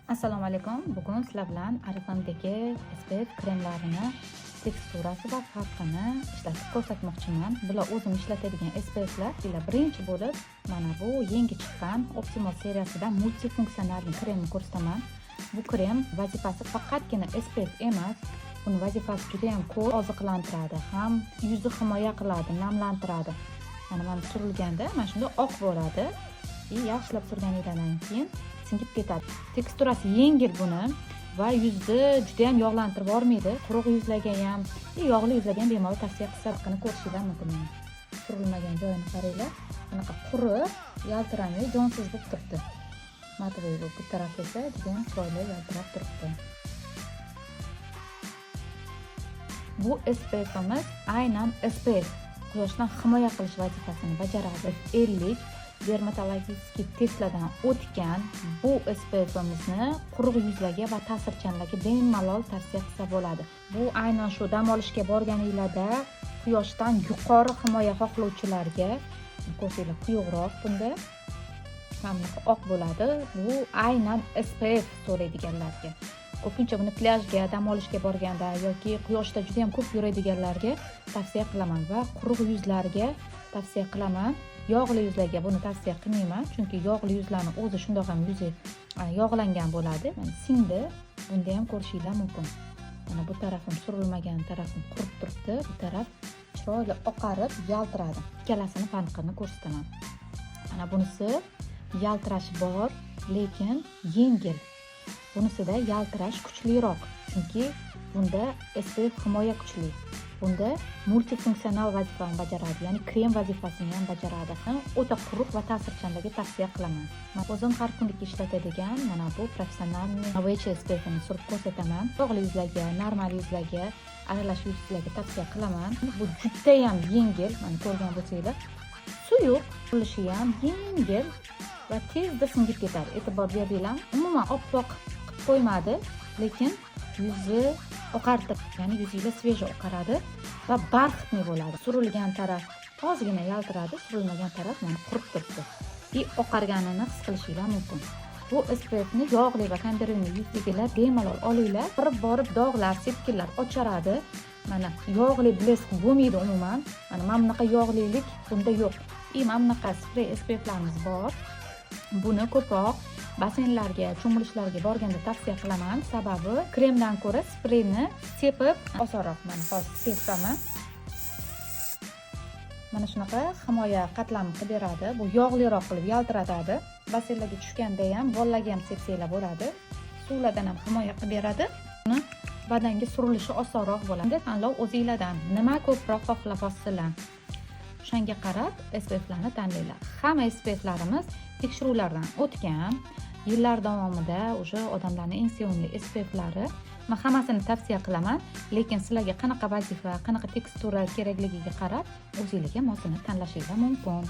Assalomu alaykum. Bugun sizlar bilan Oriflamedagi SPF kremlarini teksturasi va farqini ishlatib ko'rsatmoqchiman. Bular o'zim ishlatadigan SPFlar. Bular birinchi bo'lib mana bu yangi chiqqan Optimal seriyasidan multifunktsionalni kremni ko'rsataman. Bu krem vazifasi faqatgina SPF emas. Buni vazifasi juda ham ko'p, oziqlantiradi, ham yuzni himoya qiladi, namlantiradi. Mana surilganda mana shunday oq bo'ladi. Yaxshilab surganingizdan keyin singib ketadi. Teksturasi yengil buni va yuzni juda ham yog'lantirib yormaydi. Quruq yuzlarga ham, yog'li yuzlarga ham bemalol tavsiya qilsam ko'rishinglar mumkin. Surilmagan joyini qaranglar. Bunaqa quruq, yaltiramay, jonsiz bo'lib turibdi. Matovoy bu taraf esa juda ham chiroyli yaltirab turibdi. Bu SPFimiz aynan SPF quyoshdan himoya qilish vazifasini bajaradi. 50 dermatologik testlardan o'tgan bu SPFimizni quruq yuzlarga va ta'sirchanlarga bemalol tavsiya qilsa bo'ladi. Bu aynan shu dam olishga borganingizda quyoshdan yuqori himoya xohlovchilarga, ko'rsanglar quyuqroq bunda hammaqa oq bo'ladi. Bu aynan SPF so'raydiganlarga. Ko'pincha buni plyajga, dam olishga borganda yoki quyoshda juda ham ko'p yuradiganlarga tavsiya qilaman va quruq yuzlarga tavsiya qilaman. Yog'li yuzlarga buni tavsiya qilmayman, chunki yog'li yuzlarning o'zi shundoq ham yuzi yog'langan bo'ladi. Mana singdi, bunda ham ko'rishinglar mumkin. Mana bu tarafim surilmagan tarafim qurib turibdi, bu taraf chiroyli oqarib, yaltiradi. Ikkalasini farqini ko'rsataman. Mana bunisi yaltirash bor, lekin yengil. Bunisida yaltirash kuchliroq, chunki bunda SPF himoya kuchli. Bunda multifunksional vazifani bajaradi, ya'ni krem vazifasini ham bajaradi. Ham o'ta quruq va ta'sirchanlarga tavsiya qilaman. Men o'zim har kunlik ishlatadigan mana bu professional Novecea SPFini surib ko'rsataman. Yog'li yuzlarga, normal yuzlarga, aralash yuzlarga tavsiya qilaman. Bu juda ham yengil, mana ko'rgan bo'lsanglar, suyuq bo'lishi ham yengil va tezda singib ketadi. E'tibor beringlar. Umuman oppoq qilib qo'ymadi, lekin yuzni oqartirib, ya'ni yuzingizda sveja oqaradi va barxitli bo'ladi. Surilgan taraf ozgina yaltiradi, surilmagan taraf mana qurib turibdi. Oqarganini his qilishinglar mumkin. Bu SPFni yog'li va kondisionerli yuzdagilar bemalol olinglar. Borib dog'lar, sepkillar ocharadi. Mana yog'li blesk bo'lmaydi umuman. Mana bunaqa yog'lilik bunda yo'q. Mana bunaqa sprey SPFlarimiz bor. Buni ko'proq basseynlarga, cho'milishlarga borganda tavsiya qilaman. Sababi kremdan ko'ra spreyni sepib osonroq. Mana hozir sepaman. Mana shunaqa himoya qatlami qilib beradi. Bu yog'liroq qilib yaltiratadi. Basseynlarga tushganda ham, bolalarga ham sepsanglar bo'ladi. Suvlardan ham himoya qilib beradi. Uni badanga surilishi osonroq bo'ladi. Tanlov o'zingizlardan. Nima ko'proq xohlasizlar? O'shanga qarab SPFlarni tanlaylar. Hamma SPFlarimiz tekshiruvlardan o'tgan. Yillar davomida o'sha odamlarning eng sevimli SPFlari. Men hammasini tavsiya qilaman, lekin sizlarga qanaqa vazifa, qanaqa tekstura kerakligiga qarab o'zingizga mosini tanlashingiz mumkin.